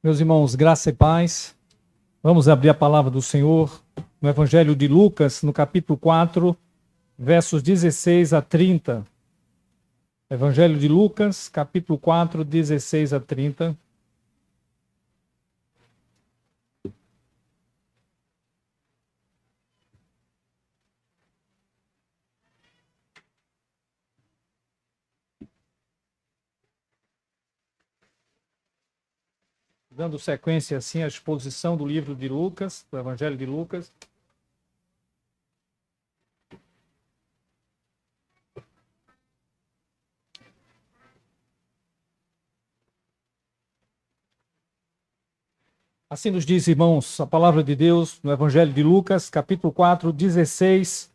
Meus irmãos, graça e paz. Vamos abrir a palavra do Senhor no Evangelho de Lucas, no capítulo 4, versos 16 a 30. Evangelho de Lucas, capítulo 4, 16 a 30. Dando sequência assim à exposição do livro de Lucas, do Evangelho de Lucas. Assim nos diz, irmãos, a palavra de Deus no Evangelho de Lucas, capítulo 4, 16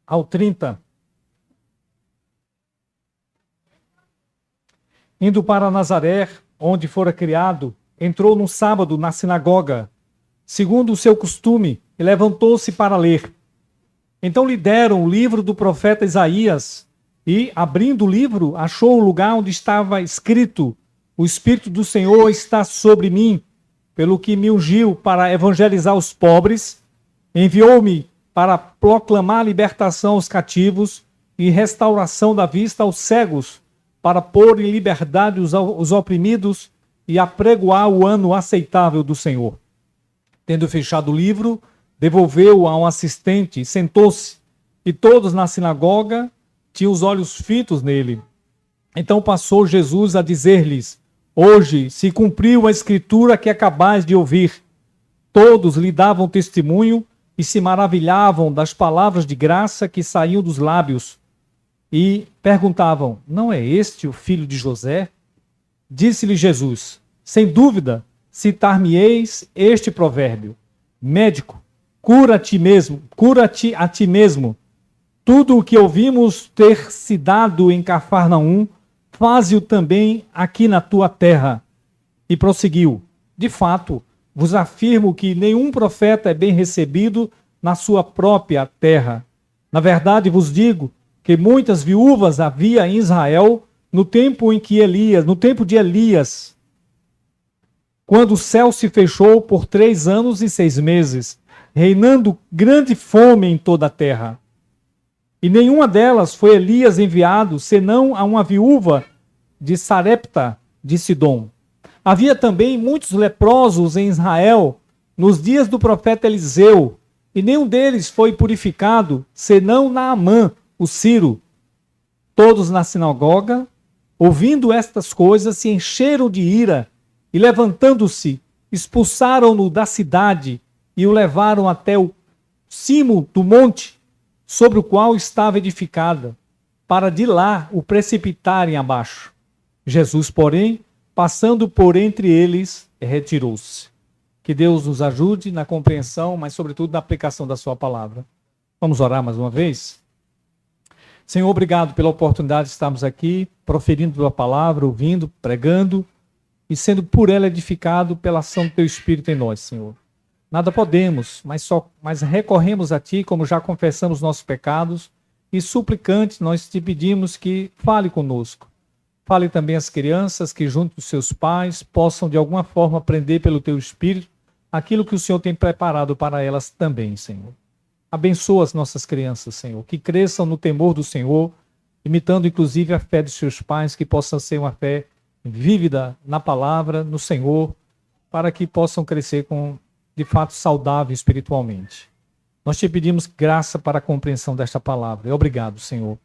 ao 30. Indo para Nazaré, onde fora criado, entrou num sábado na sinagoga, segundo o seu costume, e levantou-se para ler. Então lhe deram o livro do profeta Isaías, e, abrindo o livro, achou o lugar onde estava escrito: O Espírito do Senhor está sobre mim, pelo que me ungiu para evangelizar os pobres, enviou-me para proclamar libertação aos cativos e restauração da vista aos cegos, para pôr em liberdade os oprimidos e apregoar o ano aceitável do Senhor. Tendo fechado o livro, devolveu-o a um assistente e sentou-se, e todos na sinagoga tinham os olhos fitos nele. Então passou Jesus a dizer-lhes: Hoje se cumpriu a escritura que acabais de ouvir. Todos lhe davam testemunho e se maravilhavam das palavras de graça que saíam dos lábios. E perguntavam: Não é este o filho de José? Disse-lhe Jesus: Sem dúvida, citar-me-eis este provérbio: Médico, cura-te a ti mesmo. Tudo o que ouvimos ter se dado em Cafarnaum, faze-o também aqui na tua terra. E prosseguiu: De fato, vos afirmo que nenhum profeta é bem recebido na sua própria terra. Na verdade vos digo que muitas viúvas havia em Israel no tempo de Elias, quando o céu se fechou por 3 anos e 6 meses, reinando grande fome em toda a terra. E nenhuma delas foi Elias enviado, senão a uma viúva de Sarepta de Sidom. Havia também muitos leprosos em Israel nos dias do profeta Eliseu, e nenhum deles foi purificado, senão Naamã, o Ciro. Todos na sinagoga, ouvindo estas coisas, se encheram de ira e, levantando-se, expulsaram-no da cidade e o levaram até o cimo do monte sobre o qual estava edificada, para de lá o precipitarem abaixo. Jesus, porém, passando por entre eles, retirou-se. Que Deus nos ajude na compreensão, mas sobretudo na aplicação da sua palavra. Vamos orar mais uma vez? Senhor, obrigado pela oportunidade de estarmos aqui, proferindo a palavra, ouvindo, pregando e sendo por ela edificado pela ação do Teu Espírito em nós, Senhor. Nada podemos, mas recorremos a Ti, como já confessamos nossos pecados, e suplicante nós te pedimos que fale conosco. Fale também às crianças que, junto dos seus pais, possam de alguma forma aprender pelo Teu Espírito aquilo que o Senhor tem preparado para elas também, Senhor. Abençoa as nossas crianças, Senhor, que cresçam no temor do Senhor, imitando inclusive a fé dos seus pais, que possa ser uma fé vívida na palavra, no Senhor, para que possam crescer de fato saudável espiritualmente. Nós te pedimos graça para a compreensão desta palavra. E obrigado, Senhor,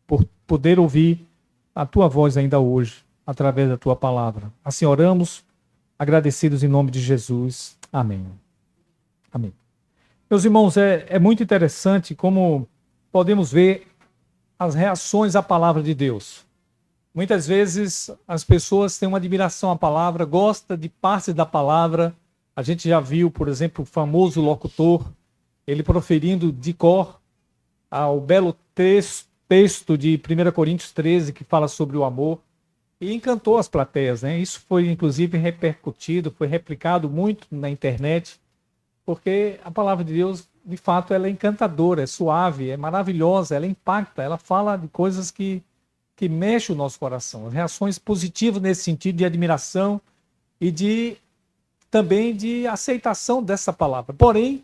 por poder ouvir a tua voz ainda hoje, através da tua palavra. Assim oramos, agradecidos em nome de Jesus. Amém. Amém. Meus irmãos, é muito interessante como podemos ver as reações à palavra de Deus. Muitas vezes as pessoas têm uma admiração à palavra, gostam de parte da palavra. A gente já viu, por exemplo, o famoso locutor, ele proferindo de cor ao belo texto de 1 Coríntios 13, que fala sobre o amor, e encantou as plateias, né? Isso foi, inclusive, repercutido, foi replicado muito na internet, porque a palavra de Deus, de fato, ela é encantadora, é suave, é maravilhosa, ela impacta, ela fala de coisas que mexem o nosso coração. Reações positivas nesse sentido de admiração e também de aceitação dessa palavra. Porém,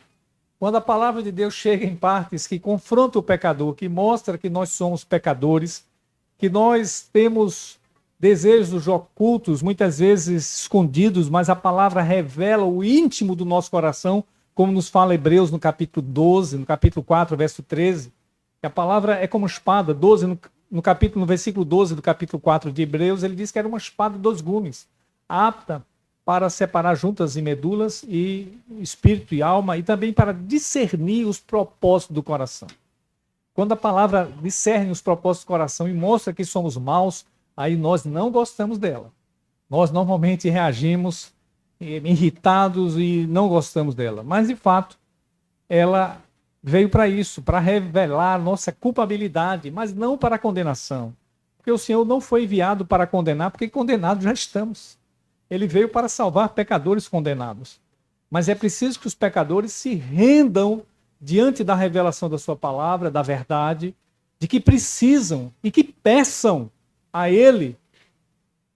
quando a palavra de Deus chega em partes que confronta o pecador, que mostra que nós somos pecadores, que nós temos desejos ocultos, muitas vezes escondidos, mas a palavra revela o íntimo do nosso coração, como nos fala Hebreus no capítulo 12, no capítulo 4, verso 13, que a palavra é como espada. 12, no versículo 12 do capítulo 4 de Hebreus, ele diz que era uma espada de 2 gumes, apta para separar juntas e medulas, e espírito e alma, e também para discernir os propósitos do coração. Quando a palavra discerne os propósitos do coração e mostra que somos maus, aí nós não gostamos dela. Nós normalmente reagimos irritados e não gostamos dela. Mas, de fato, ela veio para isso, para revelar nossa culpabilidade, mas não para a condenação. Porque o Senhor não foi enviado para condenar, porque condenados já estamos. Ele veio para salvar pecadores condenados. Mas é preciso que os pecadores se rendam diante da revelação da sua palavra, da verdade, de que precisam e que peçam a Ele,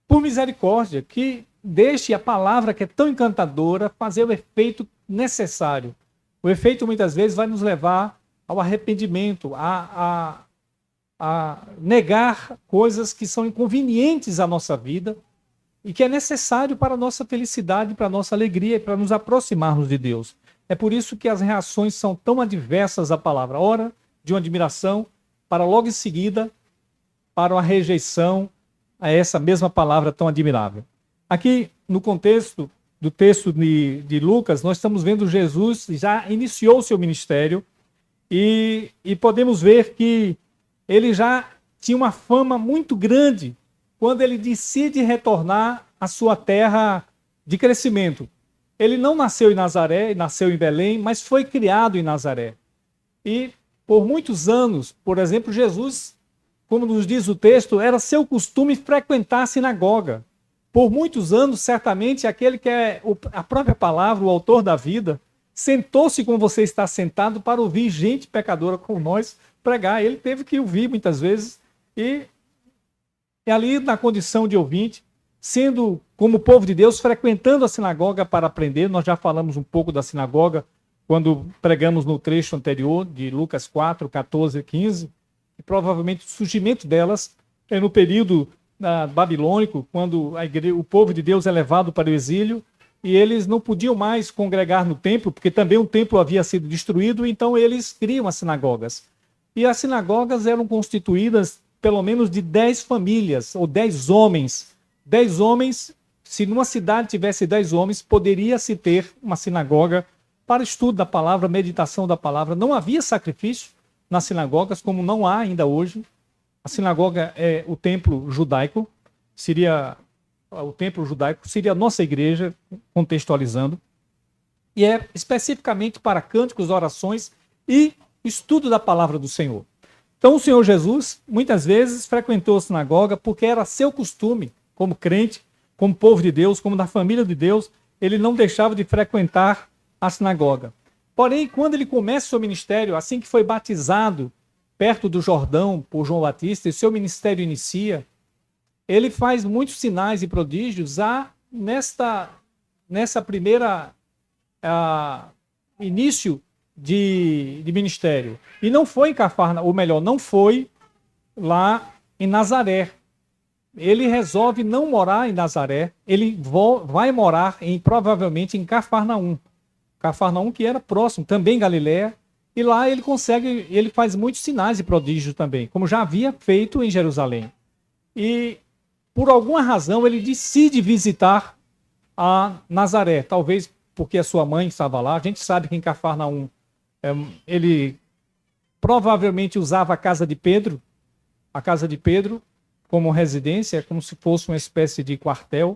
por misericórdia, que deixe a palavra que é tão encantadora fazer o efeito necessário. O efeito muitas vezes vai nos levar ao arrependimento, a negar coisas que são inconvenientes à nossa vida e que é necessário para a nossa felicidade, para a nossa alegria e para nos aproximarmos de Deus. É por isso que as reações são tão adversas à palavra. Ora, de uma admiração, para logo em seguida, para uma rejeição a essa mesma palavra tão admirável. Aqui, no contexto do texto de Lucas, nós estamos vendo Jesus já iniciou o seu ministério e podemos ver que ele já tinha uma fama muito grande quando ele decide retornar à sua terra de crescimento. Ele não nasceu em Nazaré, nasceu em Belém, mas foi criado em Nazaré. E por muitos anos, por exemplo, Jesus, como nos diz o texto, era seu costume frequentar a sinagoga. Por muitos anos, certamente, aquele que é a própria palavra, o autor da vida, sentou-se como você está sentado para ouvir gente pecadora como nós pregar. Ele teve que ouvir muitas vezes e ali na condição de ouvinte, sendo como povo de Deus, frequentando a sinagoga para aprender. Nós já falamos um pouco da sinagoga quando pregamos no trecho anterior de Lucas 4, 14 e 15, e provavelmente o surgimento delas é no período babilônico, quando o povo de Deus é levado para o exílio e eles não podiam mais congregar no templo, porque também o templo havia sido destruído, então eles criam as sinagogas. E as sinagogas eram constituídas pelo menos de 10 famílias, ou 10 homens. 10 homens, se numa cidade tivesse 10 homens, poderia-se ter uma sinagoga para estudo da palavra, meditação da palavra. Não havia sacrifício nas sinagogas, como não há ainda hoje. A sinagoga é o templo judaico, seria a nossa igreja, contextualizando, e é especificamente para cânticos, orações e estudo da palavra do Senhor. Então o Senhor Jesus, muitas vezes, frequentou a sinagoga porque era seu costume, como crente, como povo de Deus, como da família de Deus, ele não deixava de frequentar a sinagoga. Porém, quando ele começa o seu ministério, assim que foi batizado perto do Jordão por João Batista, e seu ministério inicia, ele faz muitos sinais e prodígios nessa primeira início de ministério. E não foi em Cafarnaum, ou melhor, não foi lá em Nazaré. Ele resolve não morar em Nazaré, ele vai morar provavelmente em Cafarnaum. Cafarnaum, que era próximo, também Galiléia, e lá ele faz muitos sinais e prodígios também, como já havia feito em Jerusalém. E por alguma razão ele decide visitar a Nazaré, talvez porque a sua mãe estava lá. A gente sabe que em Cafarnaum ele provavelmente usava a casa de Pedro como residência, como se fosse uma espécie de quartel,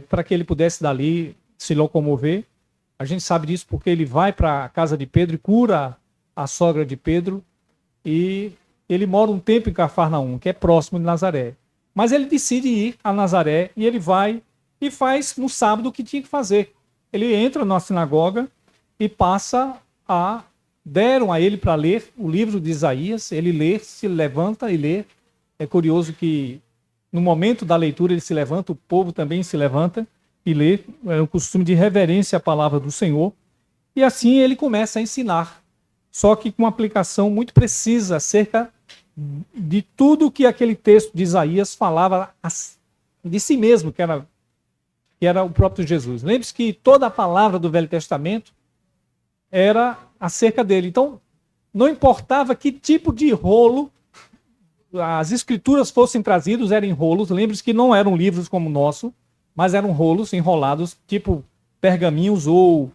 para que ele pudesse dali se locomover. A gente sabe disso porque ele vai para a casa de Pedro e cura a sogra de Pedro, e ele mora um tempo em Cafarnaum, que é próximo de Nazaré. Mas ele decide ir a Nazaré e ele vai e faz no sábado o que tinha que fazer. Ele entra na sinagoga e deram a ele para ler o livro de Isaías. Ele lê, se levanta e lê. É curioso que no momento da leitura ele se levanta, o povo também se levanta, e ler, era um costume de reverência à palavra do Senhor, e assim ele começa a ensinar, só que com uma aplicação muito precisa acerca de tudo que aquele texto de Isaías falava de si mesmo, que era o próprio Jesus. Lembre-se que toda a palavra do Velho Testamento era acerca dele. Então, não importava que tipo de rolo as escrituras fossem trazidas, eram em rolos. Lembre-se que não eram livros como o nosso, mas eram rolos enrolados, tipo pergaminhos ou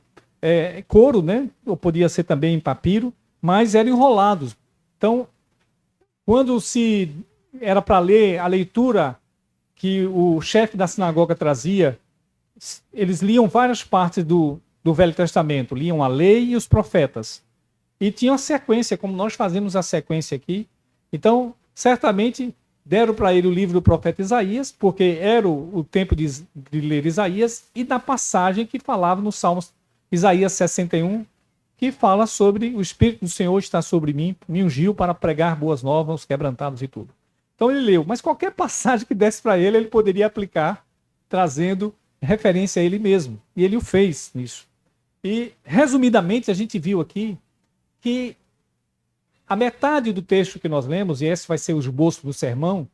couro, né? Ou podia ser também papiro, mas eram enrolados. Então, quando se era para ler a leitura que o chefe da sinagoga trazia, eles liam várias partes do Velho Testamento, liam a lei e os profetas. E tinha uma sequência, como nós fazemos a sequência aqui. Então, certamente, deram para ele o livro do profeta Isaías, porque era o tempo de ler Isaías, e da passagem que falava no Salmos Isaías 61, que fala sobre o Espírito do Senhor está sobre mim, me ungiu para pregar boas novas aos quebrantados e tudo. Então ele leu, mas qualquer passagem que desse para ele, ele poderia aplicar, trazendo referência a ele mesmo. E ele o fez nisso. E, resumidamente, a gente viu aqui que a metade do texto que nós lemos, e esse vai ser o esboço do sermão,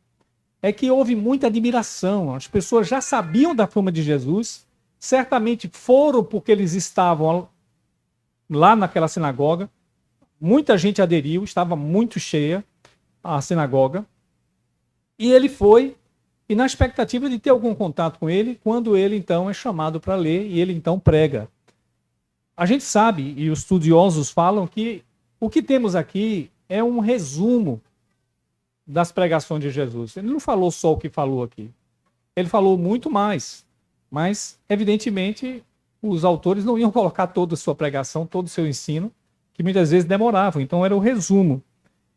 é que houve muita admiração. As pessoas já sabiam da fama de Jesus, certamente foram porque eles estavam lá naquela sinagoga, muita gente aderiu, estava muito cheia a sinagoga, e ele foi, e na expectativa de ter algum contato com ele, quando ele então é chamado para ler, e ele então prega. A gente sabe, e os estudiosos falam, que o que temos aqui é um resumo das pregações de Jesus. Ele não falou só o que falou aqui. Ele falou muito mais. Mas, evidentemente, os autores não iam colocar toda a sua pregação, todo o seu ensino, que muitas vezes demoravam. Então, era o resumo.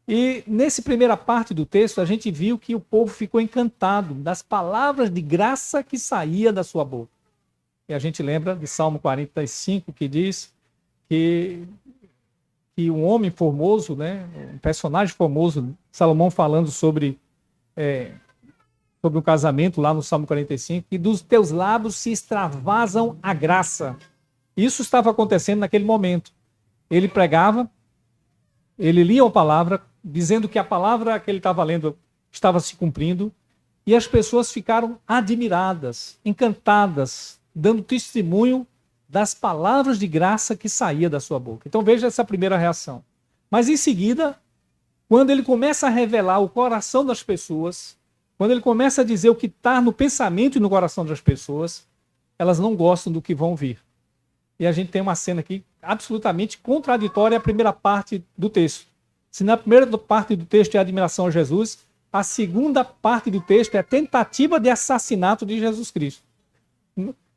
E, nessa primeira parte do texto, a gente viu que o povo ficou encantado das palavras de graça que saía da sua boca. E a gente lembra de Salmo 45, que diz que um homem formoso, né, um personagem formoso, Salomão falando sobre o casamento lá no Salmo 45, que dos teus lábios se extravasam a graça. Isso estava acontecendo naquele momento. Ele pregava, ele lia a palavra, dizendo que a palavra que ele estava lendo estava se cumprindo, e as pessoas ficaram admiradas, encantadas, dando testemunho das palavras de graça que saía da sua boca. Então veja essa primeira reação. Mas em seguida, quando ele começa a revelar o coração das pessoas, quando ele começa a dizer o que está no pensamento e no coração das pessoas, elas não gostam do que vão ouvir. E a gente tem uma cena aqui absolutamente contraditória à primeira parte do texto. Se na primeira parte do texto é admiração a Jesus, a segunda parte do texto é tentativa de assassinato de Jesus Cristo.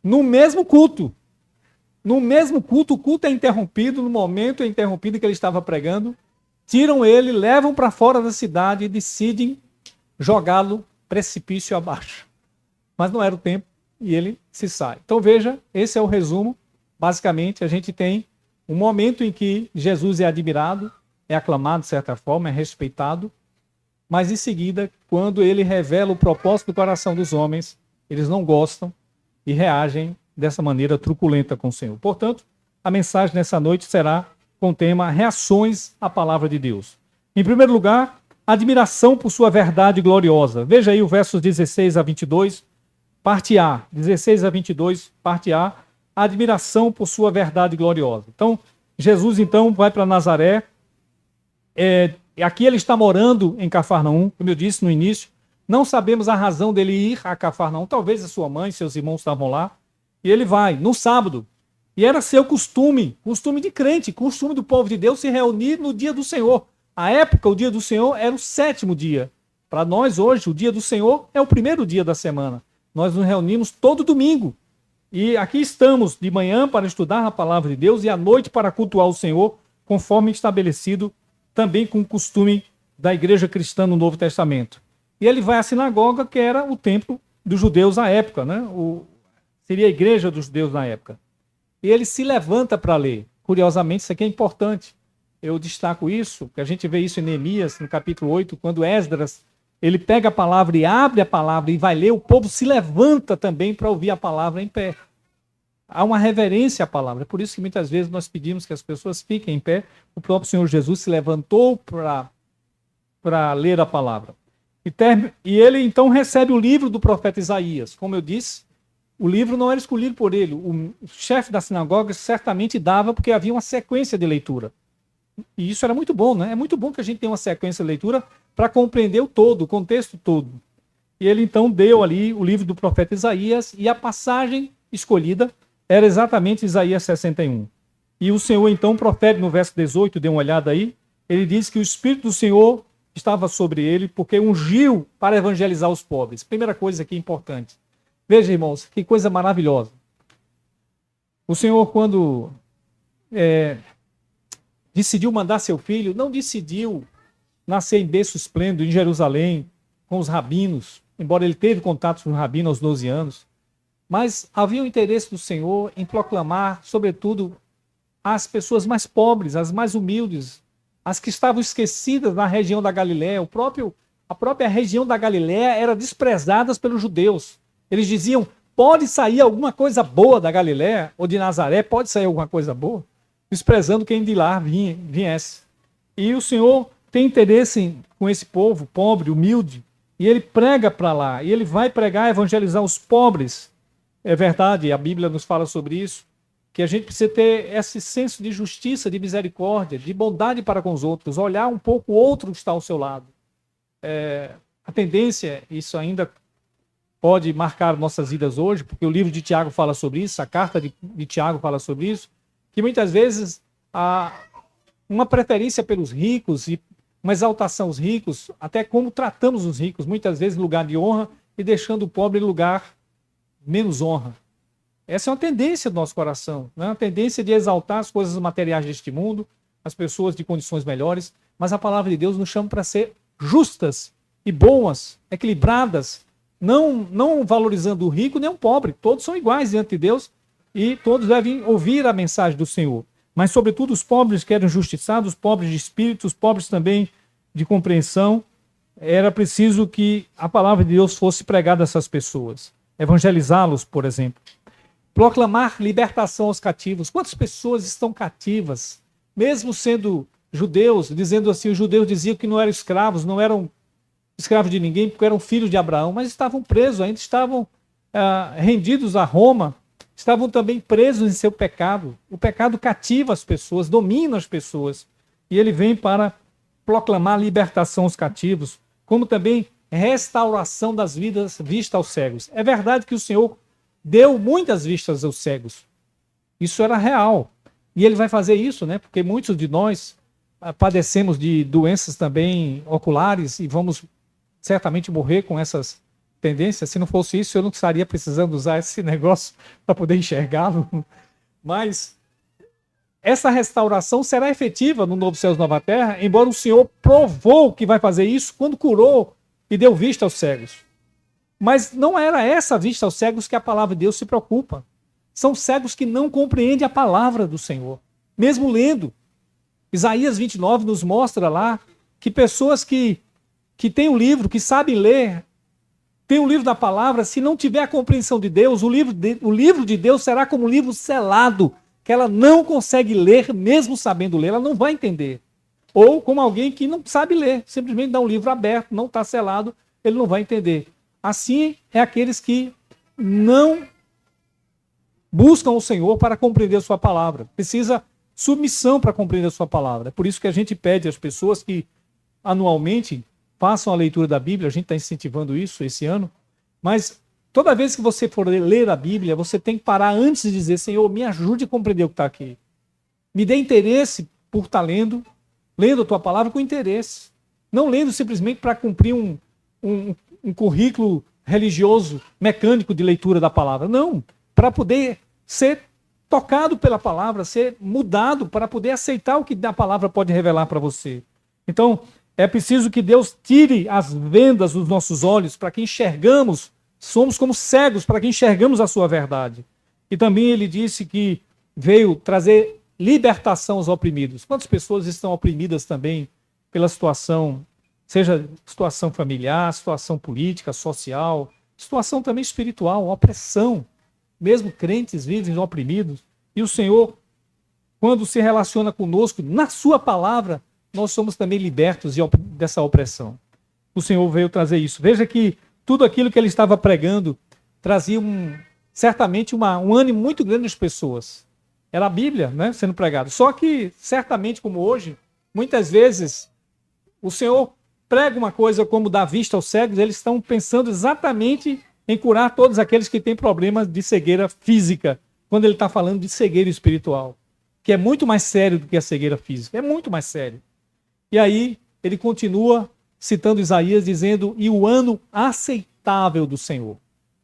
No mesmo culto. No mesmo culto, o culto é interrompido, no momento é interrompido que ele estava pregando, tiram ele, levam para fora da cidade e decidem jogá-lo precipício abaixo. Mas não era o tempo e ele se sai. Então veja, esse é o resumo. Basicamente, a gente tem um momento em que Jesus é admirado, é aclamado de certa forma, é respeitado, mas em seguida, quando ele revela o propósito do coração dos homens, eles não gostam e reagem dessa maneira truculenta com o Senhor. Portanto, a mensagem nessa noite será com o tema Reações à Palavra de Deus. Em primeiro lugar, admiração por sua verdade gloriosa. Veja aí o versos 16 a 22, parte A. 16 a 22, parte A. Admiração por sua verdade gloriosa. Então, Jesus então vai para Nazaré. Aqui ele está morando em Cafarnaum, como eu disse no início. Não sabemos a razão dele ir a Cafarnaum. Talvez a sua mãe e seus irmãos estavam lá. E ele vai, no sábado. E era seu costume de crente, costume do povo de Deus se reunir no dia do Senhor. À época, o dia do Senhor era o 7º dia. Para nós, hoje, o dia do Senhor é o primeiro dia da semana. Nós nos reunimos todo domingo. E aqui estamos de manhã para estudar a palavra de Deus e à noite para cultuar o Senhor, conforme estabelecido também com o costume da igreja cristã no Novo Testamento. E ele vai à sinagoga, que era o templo dos judeus à época, né? Seria a igreja dos judeus na época. E ele se levanta para ler. Curiosamente, isso aqui é importante. Eu destaco isso, porque a gente vê isso em Neemias, no capítulo 8, quando Esdras ele pega a palavra e abre a palavra e vai ler, o povo se levanta também para ouvir a palavra em pé. Há uma reverência à palavra. É por isso que muitas vezes nós pedimos que as pessoas fiquem em pé. O próprio Senhor Jesus se levantou para ler a palavra. E ele então recebe o livro do profeta Isaías. Como eu disse, o livro não era escolhido por ele. O chefe da sinagoga certamente dava, porque havia uma sequência de leitura. E isso era muito bom, né? É muito bom que a gente tenha uma sequência de leitura para compreender o todo, o contexto todo. E ele então deu ali o livro do profeta Isaías, e a passagem escolhida era exatamente Isaías 61. E o Senhor então profere no verso 18, dê uma olhada aí, ele diz que o Espírito do Senhor estava sobre ele, porque ungiu para evangelizar os pobres. Primeira coisa aqui importante. Veja, irmãos, que coisa maravilhosa. O Senhor, quando decidiu mandar seu filho, não decidiu nascer em berço esplêndido em Jerusalém, com os rabinos, embora ele teve contato com o rabino aos 12 anos, mas havia o interesse do Senhor em proclamar, sobretudo, as pessoas mais pobres, as mais humildes, as que estavam esquecidas na região da Galiléia. A própria região da Galiléia era desprezada pelos judeus. Eles diziam, pode sair alguma coisa boa da Galiléia ou de Nazaré, pode sair alguma coisa boa, desprezando quem de lá viesse. E o Senhor tem interesse com esse povo pobre, humilde, e ele prega para lá, e ele vai pregar, evangelizar os pobres. É verdade, a Bíblia nos fala sobre isso, que a gente precisa ter esse senso de justiça, de misericórdia, de bondade para com os outros, olhar um pouco o outro que está ao seu lado. A tendência, isso ainda pode marcar nossas vidas hoje, porque o livro de Tiago fala sobre isso, a carta de Tiago fala sobre isso, que muitas vezes há uma preferência pelos ricos e uma exaltação aos ricos, até como tratamos os ricos, muitas vezes em lugar de honra e deixando o pobre em lugar menos honra. Essa é uma tendência do nosso coração, né? Uma tendência de exaltar as coisas materiais deste mundo, as pessoas de condições melhores, mas a palavra de Deus nos chama para ser justas e boas, equilibradas, não valorizando o rico nem o pobre. Todos são iguais diante de Deus e todos devem ouvir a mensagem do Senhor. Mas, sobretudo, os pobres que eram injustiçados, os pobres de espírito, os pobres também de compreensão, era preciso que a palavra de Deus fosse pregada a essas pessoas. Evangelizá-los, por exemplo. Proclamar libertação aos cativos. Quantas pessoas estão cativas? Mesmo sendo judeus, dizendo assim, os judeus diziam que não eram escravos, não eram escravos de ninguém, porque eram filhos de Abraão, mas estavam presos, ainda estavam rendidos a Roma, estavam também presos em seu pecado. O pecado cativa as pessoas, domina as pessoas. E ele vem para proclamar libertação aos cativos, como também restauração das vidas vistas aos cegos. É verdade que o Senhor deu muitas vistas aos cegos. Isso era real. E ele vai fazer isso, né? Porque muitos de nós padecemos de doenças também oculares e vamos certamente morrer com essas tendências. Se não fosse isso, eu não estaria precisando usar esse negócio para poder enxergá-lo. Mas essa restauração será efetiva no Novo Céu e Nova Terra, embora o Senhor provou que vai fazer isso quando curou e deu vista aos cegos. Mas não era essa vista aos cegos que a palavra de Deus se preocupa. São cegos que não compreendem a palavra do Senhor. Mesmo lendo, Isaías 29 nos mostra lá que pessoas que têm um livro, que sabem ler, têm um livro da palavra, se não tiver a compreensão de Deus, o livro de Deus será como um livro selado, que ela não consegue ler, mesmo sabendo ler, ela não vai entender. Ou como alguém que não sabe ler, simplesmente dá um livro aberto, não está selado, ele não vai entender. Assim é aqueles que não buscam o Senhor para compreender a sua palavra. Precisa submissão para compreender a sua palavra. É por isso que a gente pede às pessoas que anualmente façam a leitura da Bíblia, a gente está incentivando isso esse ano, mas toda vez que você for ler a Bíblia, você tem que parar antes de dizer, Senhor, me ajude a compreender o que está aqui. Me dê interesse por estar lendo a tua palavra com interesse. Não lendo simplesmente para cumprir um currículo religioso, mecânico de leitura da palavra. Não, para poder ser tocado pela palavra, ser mudado, para poder aceitar o que a palavra pode revelar para você. Então, é preciso que Deus tire as vendas dos nossos olhos para que enxergamos, somos como cegos, para que enxergamos a sua verdade. E também ele disse que veio trazer libertação aos oprimidos. Quantas pessoas estão oprimidas também pela situação seja situação familiar, situação política, social, situação também espiritual, opressão. Mesmo crentes vivem oprimidos. E o Senhor, quando se relaciona conosco, na sua palavra, nós somos também libertos dessa opressão. O Senhor veio trazer isso. Veja que tudo aquilo que ele estava pregando trazia certamente um ânimo muito grande às pessoas. Era a Bíblia, né, sendo pregada. Só que, certamente como hoje, muitas vezes o Senhor prega uma coisa como dar vista aos cegos, eles estão pensando exatamente em curar todos aqueles que têm problemas de cegueira física, quando ele está falando de cegueira espiritual, que é muito mais sério do que a cegueira física, é muito mais sério. E aí ele continua citando Isaías, dizendo, e o ano aceitável do Senhor.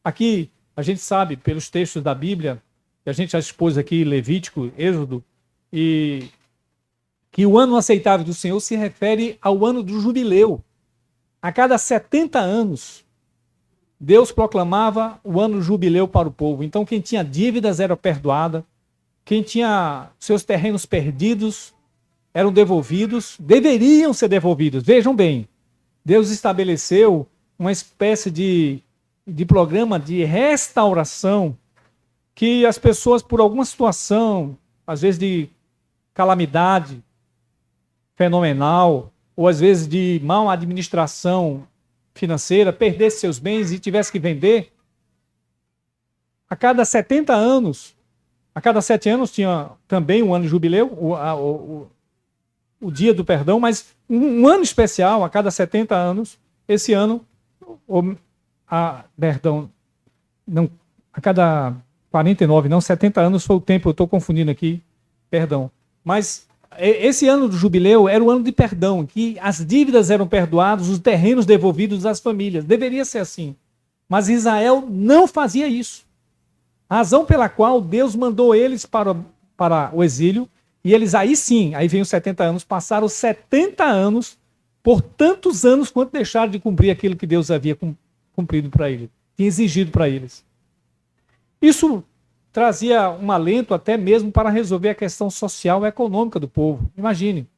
Aqui a gente sabe, pelos textos da Bíblia, que a gente já expôs aqui, Levítico, Êxodo, e que o ano aceitável do Senhor se refere ao ano do jubileu. A cada 70 anos, Deus proclamava o ano jubileu para o povo. Então, quem tinha dívidas era perdoada, quem tinha seus terrenos perdidos eram devolvidos, deveriam ser devolvidos. Vejam bem, Deus estabeleceu uma espécie de programa de restauração que as pessoas, por alguma situação, às vezes de calamidade fenomenal, ou às vezes de má administração financeira, perdesse seus bens e tivesse que vender, a cada 70 anos, a cada 7 anos tinha também um ano de jubileu, o dia do perdão, mas um ano especial, a cada 70 anos, esse ano, perdão, não, a cada 49, não, 70 anos foi o tempo, eu estou confundindo aqui, perdão. Mas esse ano do jubileu era o ano de perdão, que as dívidas eram perdoadas, os terrenos devolvidos às famílias. Deveria ser assim. Mas Israel não fazia isso. A razão pela qual Deus mandou eles para o exílio, e eles aí sim, aí vem os 70 anos, passaram 70 anos, por tantos anos quanto deixaram de cumprir aquilo que Deus havia cumprido para eles, tinha exigido para eles. Isso trazia um alento até mesmo para resolver a questão social e econômica do povo. Imagine,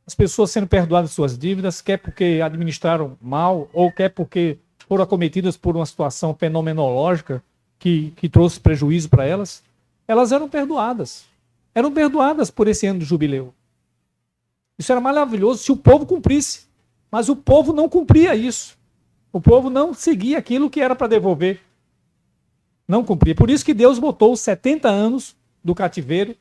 as pessoas sendo perdoadas de suas dívidas, quer porque administraram mal, ou quer porque foram acometidas por uma situação fenomenológica que trouxe prejuízo para elas, elas eram perdoadas. Eram perdoadas por esse ano do jubileu. Isso era maravilhoso se o povo cumprisse. Mas o povo não cumpria isso. O povo não seguia aquilo que era para devolver. Não cumpria. Por isso que Deus botou os 70 anos do cativeiro,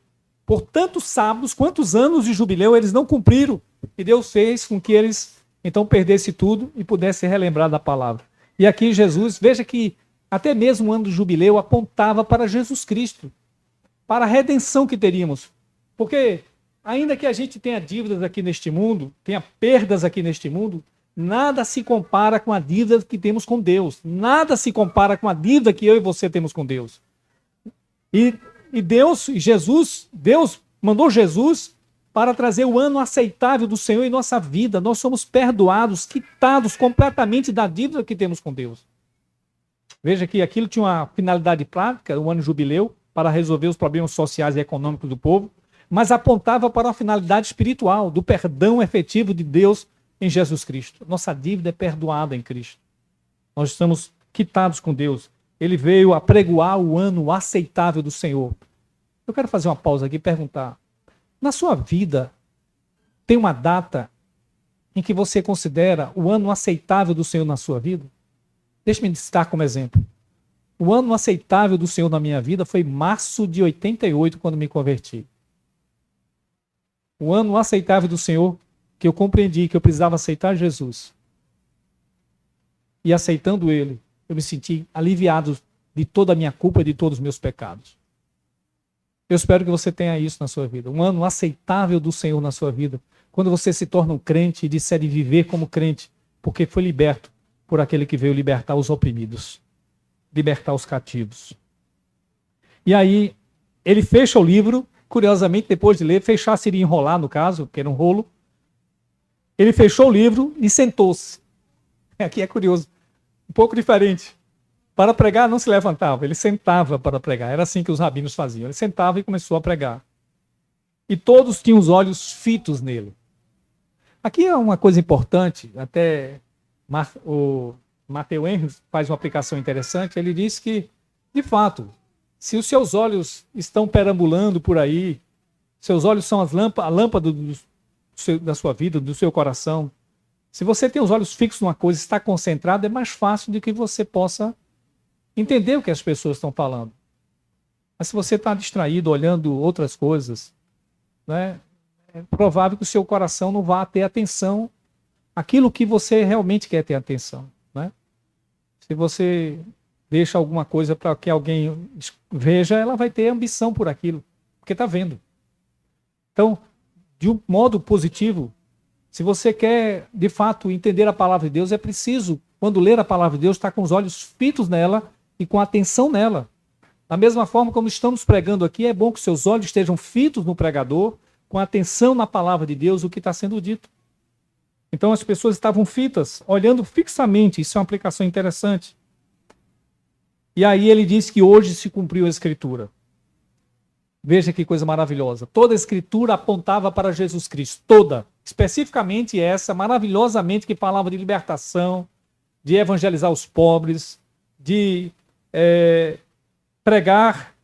por tantos sábados, quantos anos de jubileu eles não cumpriram. E Deus fez com que eles então perdessem tudo e pudessem relembrar da palavra. E aqui Jesus, veja que até mesmo o ano do jubileu apontava para Jesus Cristo, para a redenção que teríamos. Porque ainda que a gente tenha dívidas aqui neste mundo, tenha perdas aqui neste mundo, nada se compara com a dívida que temos com Deus. Nada se compara com a dívida que eu e você temos com Deus. E Deus mandou Jesus para trazer o ano aceitável do Senhor em nossa vida. Nós somos perdoados, quitados completamente da dívida que temos com Deus. Veja que aquilo tinha uma finalidade prática, o ano jubileu, para resolver os problemas sociais e econômicos do povo, mas apontava para uma finalidade espiritual, do perdão efetivo de Deus em Jesus Cristo. Nossa dívida é perdoada em Cristo. Nós estamos quitados com Deus. Ele veio apregoar o ano aceitável do Senhor. Eu quero fazer uma pausa aqui e perguntar, na sua vida, tem uma data em que você considera o ano aceitável do Senhor na sua vida? Deixe-me citar como exemplo. O ano aceitável do Senhor na minha vida foi março de 88, quando me converti. O ano aceitável do Senhor, que eu compreendi que eu precisava aceitar Jesus. E aceitando Ele, eu me senti aliviado de toda a minha culpa e de todos os meus pecados. Eu espero que você tenha isso na sua vida. Um ano aceitável do Senhor na sua vida. Quando você se torna um crente e decide viver como crente, porque foi liberto por aquele que veio libertar os oprimidos, libertar os cativos. E aí, ele fecha o livro, curiosamente, depois de ler, fechar seria enrolar, no caso, que era um rolo. Ele fechou o livro e sentou-se. Aqui é curioso, um pouco diferente. Para pregar, não se levantava, ele sentava para pregar. Era assim que os rabinos faziam. Ele sentava e começou a pregar. E todos tinham os olhos fitos nele. Aqui é uma coisa importante, até o Matthew Henry faz uma aplicação interessante, ele diz que, de fato, se os seus olhos estão perambulando por aí, seus olhos são a lâmpada da sua vida, do seu coração, se você tem os olhos fixos numa coisa, está concentrado, é mais fácil de que você possa entender o que as pessoas estão falando. Mas se você está distraído, olhando outras coisas, né, é provável que o seu coração não vá ter atenção àquilo que você realmente quer ter atenção. Né? Se você deixa alguma coisa para que alguém veja, ela vai ter ambição por aquilo, porque está vendo. Então, de um modo positivo, se você quer, de fato, entender a palavra de Deus, é preciso, quando ler a palavra de Deus, estar com os olhos fitos nela e com atenção nela. Da mesma forma como estamos pregando aqui, é bom que seus olhos estejam fitos no pregador, com atenção na palavra de Deus, o que está sendo dito. Então as pessoas estavam fitas, olhando fixamente, isso é uma aplicação interessante. E aí ele diz que hoje se cumpriu a Escritura. Veja que coisa maravilhosa. Toda a Escritura apontava para Jesus Cristo, toda. Especificamente essa, maravilhosamente, que falava de libertação, de evangelizar os pobres, de pregar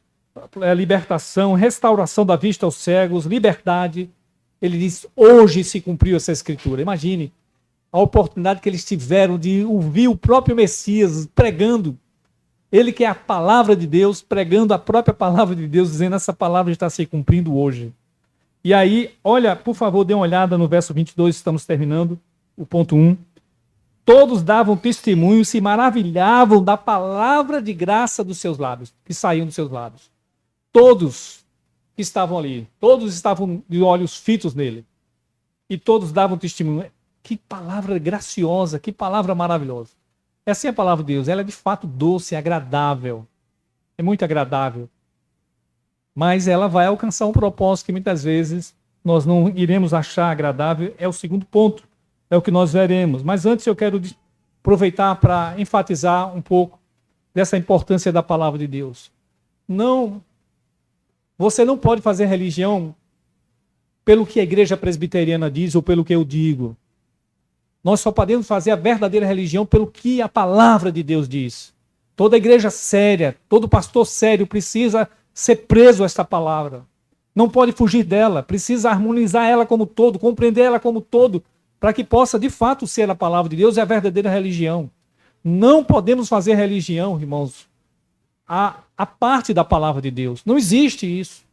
a libertação, restauração da vista aos cegos, liberdade. Ele diz, hoje se cumpriu essa Escritura. Imagine a oportunidade que eles tiveram de ouvir o próprio Messias pregando. Ele que é a palavra de Deus, pregando a própria palavra de Deus, dizendo essa palavra está se cumprindo hoje. E aí, olha, por favor, dê uma olhada no verso 22, estamos terminando, o ponto 1. Todos davam testemunho, se maravilhavam da palavra de graça dos seus lábios, que saíam dos seus lábios. Todos que estavam ali, todos estavam de olhos fitos nele. E todos davam testemunho. Que palavra graciosa, que palavra maravilhosa. Essa é a palavra de Deus, ela é de fato doce, agradável. É muito agradável. Mas ela vai alcançar um propósito que muitas vezes nós não iremos achar agradável. É o segundo ponto, é o que nós veremos. Mas antes eu quero aproveitar para enfatizar um pouco dessa importância da palavra de Deus. Você não pode fazer religião pelo que a igreja presbiteriana diz ou pelo que eu digo. Nós só podemos fazer a verdadeira religião pelo que a palavra de Deus diz. Toda igreja séria, todo pastor sério precisa ser preso a esta palavra. Não pode fugir dela, precisa harmonizar ela como todo, compreender ela como todo, para que possa de fato ser a palavra de Deus e a verdadeira religião. Não podemos fazer religião, irmãos, a parte da palavra de Deus. Não existe isso.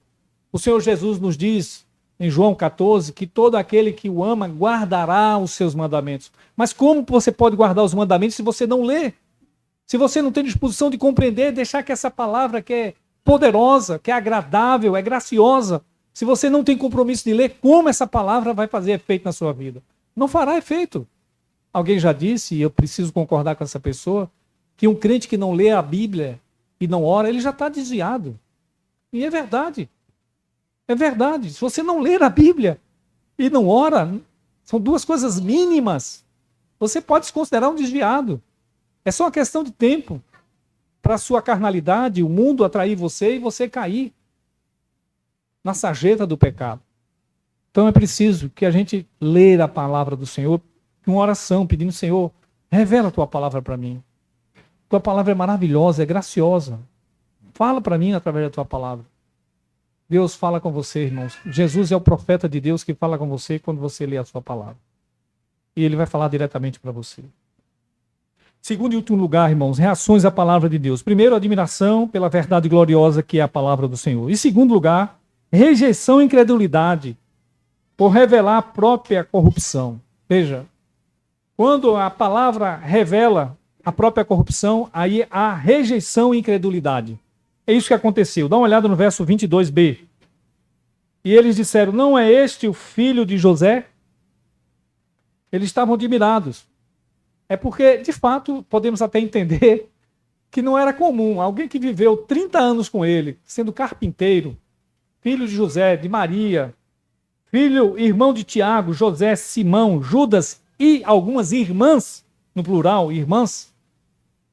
O Senhor Jesus nos diz em João 14, que todo aquele que o ama guardará os seus mandamentos. Mas como você pode guardar os mandamentos se você não lê? Se você não tem disposição de compreender, deixar que essa palavra que é poderosa, que é agradável, é graciosa, se você não tem compromisso de ler, como essa palavra vai fazer efeito na sua vida? Não fará efeito. Alguém já disse, e eu preciso concordar com essa pessoa, que um crente que não lê a Bíblia e não ora, ele já está desviado. E é verdade. É verdade. Se você não ler a Bíblia e não ora, são duas coisas mínimas. Você pode se considerar um desviado. É só uma questão de tempo para a sua carnalidade, o mundo atrair você e você cair na sarjeta do pecado. Então é preciso que a gente leia a palavra do Senhor em uma oração, pedindo, Senhor, revela a tua palavra para mim. Tua palavra é maravilhosa, é graciosa. Fala para mim através da tua palavra. Deus fala com você, irmãos. Jesus é o profeta de Deus que fala com você quando você lê a sua palavra. E ele vai falar diretamente para você. Segundo e último lugar, irmãos, reações à palavra de Deus. Primeiro, admiração pela verdade gloriosa que é a palavra do Senhor. E segundo lugar, rejeição e incredulidade por revelar a própria corrupção. Veja, quando a palavra revela a própria corrupção, aí há rejeição e incredulidade. É isso que aconteceu. Dá uma olhada no verso 22b. E eles disseram, não é este o filho de José? Eles estavam admirados. É porque, de fato, podemos até entender que não era comum. Alguém que viveu 30 anos com ele, sendo carpinteiro, filho de José, de Maria, irmão de Tiago, José, Simão, Judas e algumas irmãs, no plural, irmãs.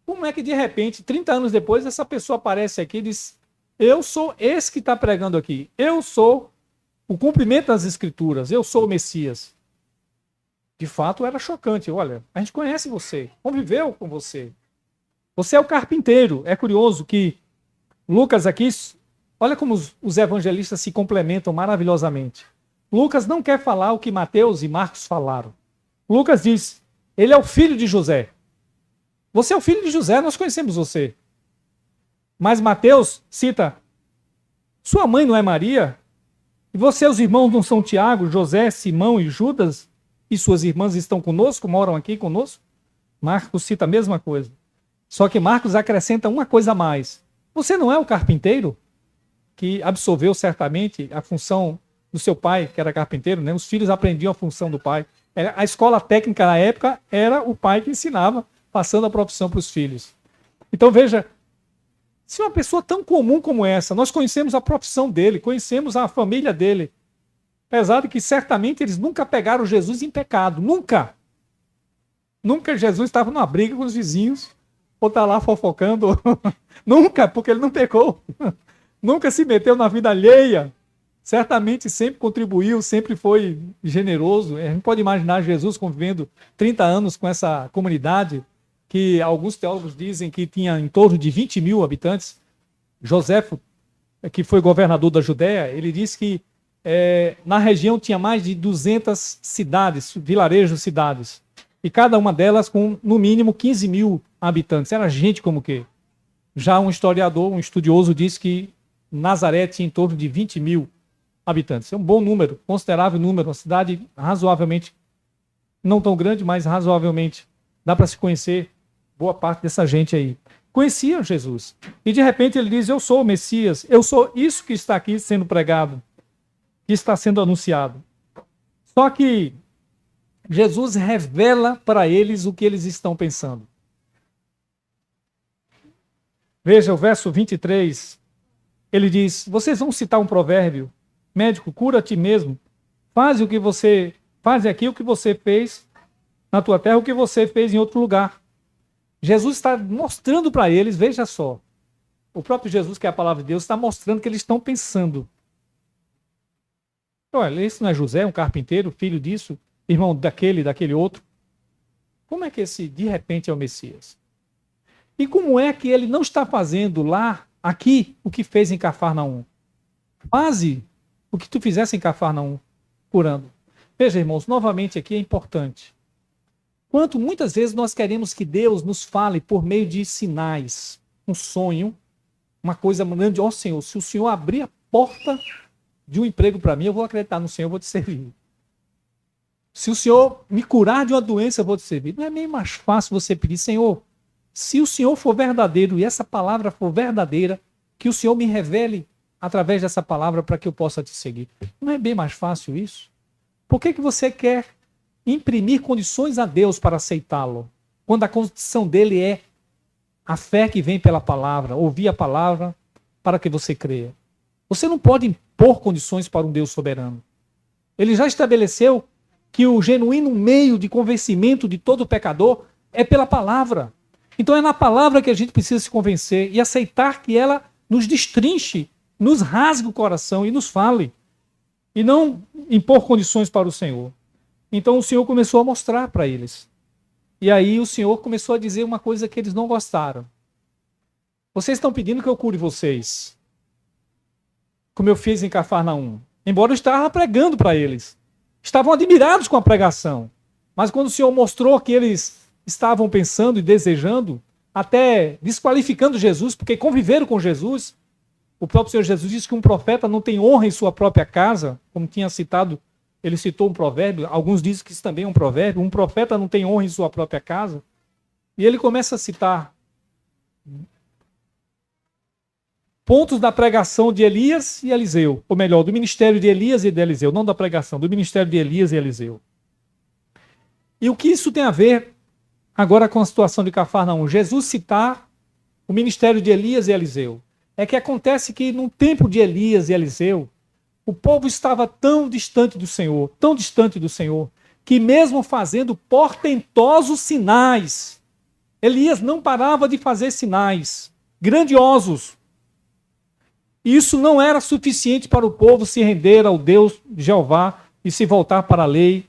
Como é que, de repente, 30 anos depois, essa pessoa aparece aqui e diz, eu sou esse que está pregando aqui. Eu sou o cumprimento das Escrituras. Eu sou o Messias. De fato, era chocante. Olha, a gente conhece você, conviveu com você. Você é o carpinteiro. É curioso que Lucas aqui, olha como os evangelistas se complementam maravilhosamente. Lucas não quer falar o que Mateus e Marcos falaram. Lucas diz, ele é o filho de José. Você é o filho de José, nós conhecemos você. Mas Mateus cita, sua mãe não é Maria? E você, os irmãos não são Tiago, José, Simão e Judas? E suas irmãs estão conosco, moram aqui conosco? Marcos cita a mesma coisa. Só que Marcos acrescenta uma coisa a mais. Você não é o carpinteiro que absorveu certamente a função do seu pai, que era carpinteiro, né? Os filhos aprendiam a função do pai. A escola técnica na época era o pai que ensinava, passando a profissão para os filhos. Então veja, se uma pessoa tão comum como essa, nós conhecemos a profissão dele, conhecemos a família dele, apesar de que certamente eles nunca pegaram Jesus em pecado, nunca. Nunca Jesus estava numa briga com os vizinhos, ou está lá fofocando, nunca, porque ele não pecou. Nunca se meteu na vida alheia. Certamente sempre contribuiu, sempre foi generoso. A gente pode imaginar Jesus convivendo 30 anos com essa comunidade, que alguns teólogos dizem que tinha em torno de 20 mil habitantes. Joséfo, que foi governador da Judéia, ele disse que na região tinha mais de 200 cidades, vilarejos, cidades. E cada uma delas com, no mínimo, 15 mil habitantes. Era gente como que. Já um historiador, um estudioso, disse que Nazaré tinha em torno de 20 mil habitantes. É um bom número, considerável número, uma cidade razoavelmente, não tão grande, mas razoavelmente dá para se conhecer boa parte dessa gente aí. Conhecia Jesus. E de repente ele diz, eu sou o Messias, eu sou isso que está aqui sendo pregado, que está sendo anunciado. Só que Jesus revela para eles o que eles estão pensando. Veja o verso 23, ele diz, vocês vão citar um provérbio, médico, cura a ti mesmo, faz aqui o que você fez na tua terra, o que você fez em outro lugar. Jesus está mostrando para eles, veja só, o próprio Jesus, que é a palavra de Deus, está mostrando o que eles estão pensando. Olha, esse não é José, um carpinteiro, filho disso, irmão daquele outro? Como é que esse, de repente, é o Messias? E como é que ele não está fazendo lá, aqui, o que fez em Cafarnaum? Faze o que tu fizesse em Cafarnaum, curando. Veja, irmãos, novamente aqui é importante. Quanto muitas vezes nós queremos que Deus nos fale por meio de sinais, um sonho, uma coisa grande, ó Senhor, se o Senhor abrir a porta de um emprego para mim, eu vou acreditar no Senhor, eu vou te servir. Se o Senhor me curar de uma doença, eu vou te servir. Não é meio mais fácil você pedir, Senhor, se o Senhor for verdadeiro e essa palavra for verdadeira, que o Senhor me revele através dessa palavra para que eu possa te seguir. Não é bem mais fácil isso? Por que você quer imprimir condições a Deus para aceitá-lo, quando a condição dele é a fé que vem pela palavra, ouvir a palavra para que você creia? Você não pode impor condições para um Deus soberano. Ele já estabeleceu que o genuíno meio de convencimento de todo pecador é pela palavra. Então é na palavra que a gente precisa se convencer e aceitar que ela nos destrinche, nos rasgue o coração e nos fale. E não impor condições para o Senhor. Então o Senhor começou a mostrar para eles. E aí o Senhor começou a dizer uma coisa que eles não gostaram. Vocês estão pedindo que eu cure vocês, como eu fiz em Cafarnaum. Embora eu estava pregando para eles. Estavam admirados com a pregação. Mas quando o Senhor mostrou que eles estavam pensando e desejando, até desqualificando Jesus, porque conviveram com Jesus, o próprio Senhor Jesus disse que um profeta não tem honra em sua própria casa, como tinha citado, ele citou um provérbio, alguns dizem que isso também é um provérbio, um profeta não tem honra em sua própria casa, e ele começa a citar pontos da pregação de Elias e Eliseu, ou melhor, do ministério de Elias e de Eliseu, não da pregação, do ministério de Elias e Eliseu. E o que isso tem a ver agora com a situação de Cafarnaum? Jesus citar o ministério de Elias e Eliseu. É que acontece que no tempo de Elias e Eliseu, o povo estava tão distante do Senhor, que mesmo fazendo portentosos sinais, Elias não parava de fazer sinais grandiosos. Isso não era suficiente para o povo se render ao Deus Jeová e se voltar para a lei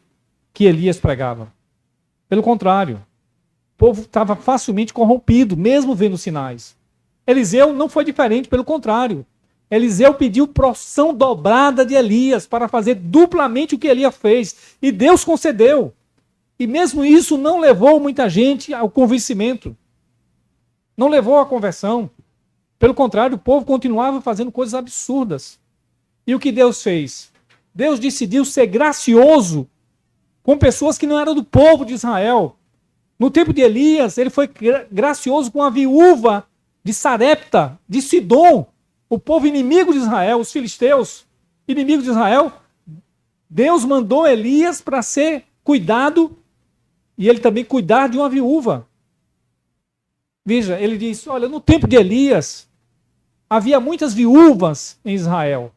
que Elias pregava. Pelo contrário, o povo estava facilmente corrompido, mesmo vendo sinais. Eliseu não foi diferente, pelo contrário. Eliseu pediu porção dobrada de Elias para fazer duplamente o que Elias fez. E Deus concedeu. E mesmo isso não levou muita gente ao convencimento. Não levou à conversão. Pelo contrário, o povo continuava fazendo coisas absurdas. E o que Deus fez? Deus decidiu ser gracioso com pessoas que não eram do povo de Israel. No tempo de Elias, ele foi gracioso com a viúva de Sarepta, de Sidom, o povo inimigo de Israel, os filisteus, inimigos de Israel. Deus mandou Elias para ser cuidado e ele também cuidar de uma viúva. Veja, ele diz, olha, no tempo de Elias, havia muitas viúvas em Israel.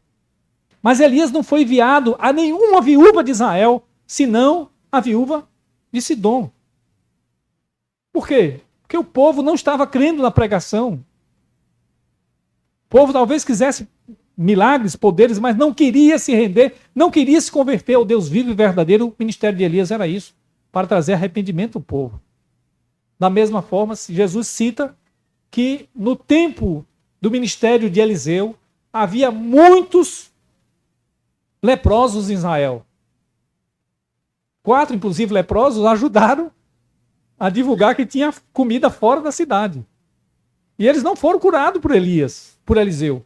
Mas Elias não foi enviado a nenhuma viúva de Israel, senão a viúva de Sidom. Por quê? Porque o povo não estava crendo na pregação. O povo talvez quisesse milagres, poderes, mas não queria se render, não queria se converter ao Deus vivo e verdadeiro. O ministério de Elias era isso, para trazer arrependimento ao povo. Da mesma forma, Jesus cita que no tempo do ministério de Eliseu, havia muitos leprosos em Israel. 4, inclusive, leprosos ajudaram a divulgar que tinha comida fora da cidade. E eles não foram curados por Elias, por Eliseu.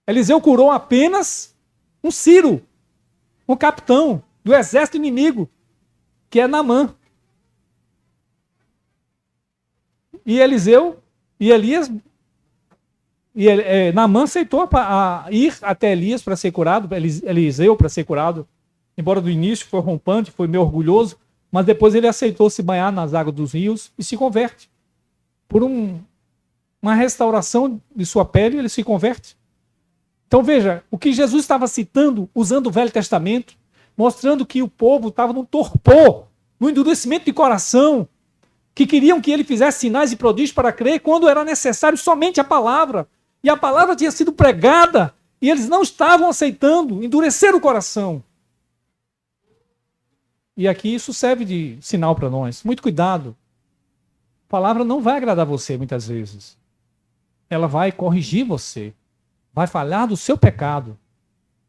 Eliseu curou apenas um Ciro, um capitão do exército inimigo, que é Naamã. E Eliseu e Elias, Naamã aceitou a ir até Elias para ser curado, Eliseu para ser curado. Embora do início foi rompante, foi meio orgulhoso, mas depois ele aceitou se banhar nas águas dos rios e se converte. Por uma restauração de sua pele, ele se converte. Então veja, o que Jesus estava citando, usando o Velho Testamento, mostrando que o povo estava no torpor, no endurecimento de coração, que queriam que ele fizesse sinais e prodígios para crer, quando era necessário somente a palavra. E a palavra tinha sido pregada, e eles não estavam aceitando, endureceram o coração. E aqui isso serve de sinal para nós. Muito cuidado. A palavra não vai agradar você muitas vezes. Ela vai corrigir você. Vai falar do seu pecado.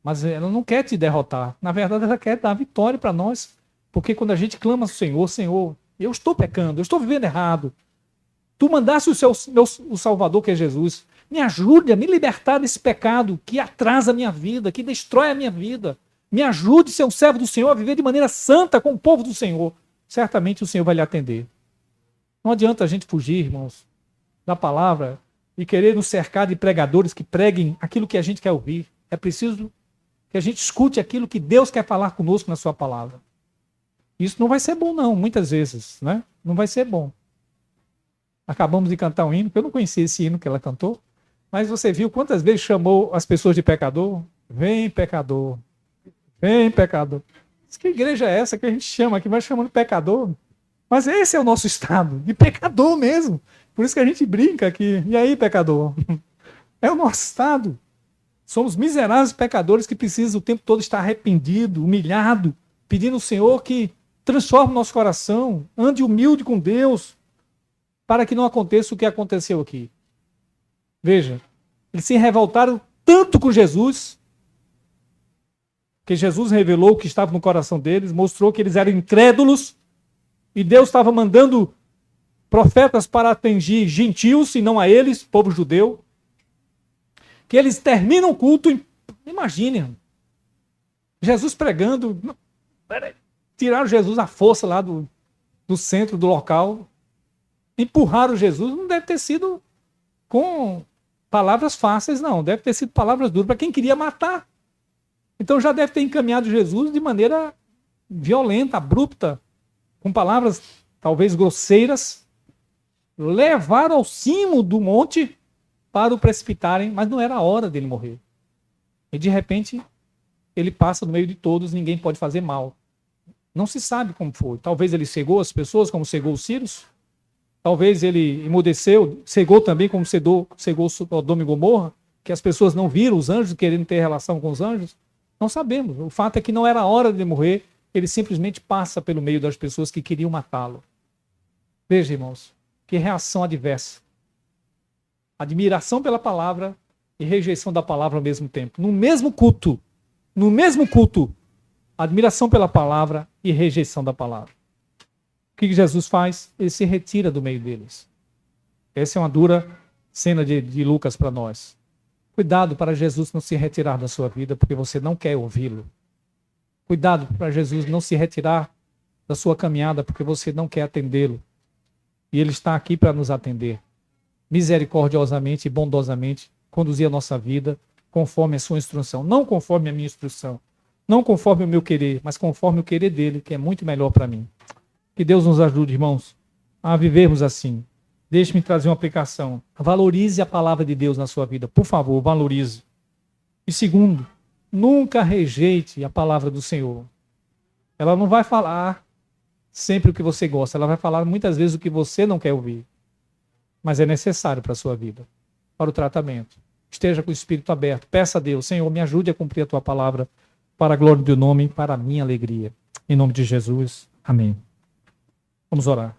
Mas ela não quer te derrotar. Na verdade, ela quer dar vitória para nós. Porque quando a gente clama ao Senhor, Senhor, eu estou pecando, eu estou vivendo errado. Tu mandaste o Salvador, que é Jesus. Me ajude a me libertar desse pecado que atrasa a minha vida, que destrói a minha vida. Me ajude, ser um servo do Senhor, a viver de maneira santa com o povo do Senhor. Certamente o Senhor vai lhe atender. Não adianta a gente fugir, irmãos, da palavra e querer nos cercar de pregadores que preguem aquilo que a gente quer ouvir. É preciso que a gente escute aquilo que Deus quer falar conosco na sua palavra. Isso não vai ser bom, não, muitas vezes, né? Não vai ser bom. Acabamos de cantar um hino, que eu não conhecia esse hino que ela cantou, mas você viu quantas vezes chamou as pessoas de pecador? Vem, pecador. Vem, pecador. Que igreja é essa que a gente chama aqui? Vai chamando de pecador? Mas esse é o nosso estado, de pecador mesmo. Por isso que a gente brinca aqui. E aí, pecador? É o nosso estado. Somos miseráveis pecadores que precisam o tempo todo estar arrependido, humilhado, pedindo ao Senhor que transforme o nosso coração, ande humilde com Deus, para que não aconteça o que aconteceu aqui. Veja, eles se revoltaram tanto com Jesus, que Jesus revelou o que estava no coração deles, mostrou que eles eram incrédulos, e Deus estava mandando profetas para atingir gentios, e não a eles, povo judeu, que eles terminam o culto, imaginem, Jesus pregando, tiraram Jesus à força lá do centro do local, empurraram Jesus, não deve ter sido com palavras fáceis, não, deve ter sido palavras duras para quem queria matar. Então já deve ter encaminhado Jesus de maneira violenta, abrupta, com palavras talvez grosseiras, levaram ao cimo do monte para o precipitarem, mas não era a hora dele morrer. E de repente ele passa no meio de todos, ninguém pode fazer mal. Não se sabe como foi. Talvez ele cegou as pessoas, como cegou os Círios. Talvez ele emudeceu, cegou também, como cegou Sodoma e Gomorra, que as pessoas não viram os anjos, querendo ter relação com os anjos. Não sabemos. O fato é que não era a hora de morrer ele simplesmente passa pelo meio das pessoas que queriam matá-lo. Veja, irmãos, que reação adversa. Admiração pela palavra e rejeição da palavra ao mesmo tempo. No mesmo culto, admiração pela palavra e rejeição da palavra. O que Jesus faz? Ele se retira do meio deles. Essa é uma dura cena de Lucas para nós. Cuidado para Jesus não se retirar da sua vida porque você não quer ouvi-lo. Cuidado para Jesus não se retirar da sua caminhada porque você não quer atendê-lo. E ele está aqui para nos atender. Misericordiosamente e bondosamente conduzir a nossa vida conforme a sua instrução. Não conforme a minha instrução. Não conforme o meu querer, mas conforme o querer dele, que é muito melhor para mim. Que Deus nos ajude, irmãos, a vivermos assim. Deixe-me trazer uma aplicação. Valorize a palavra de Deus na sua vida. Por favor, valorize. E segundo, nunca rejeite a palavra do Senhor. Ela não vai falar sempre o que você gosta. Ela vai falar muitas vezes o que você não quer ouvir. Mas é necessário para a sua vida, para o tratamento. Esteja com o espírito aberto. Peça a Deus, Senhor, me ajude a cumprir a tua palavra para a glória do nome e para a minha alegria. Em nome de Jesus. Amém. Vamos orar.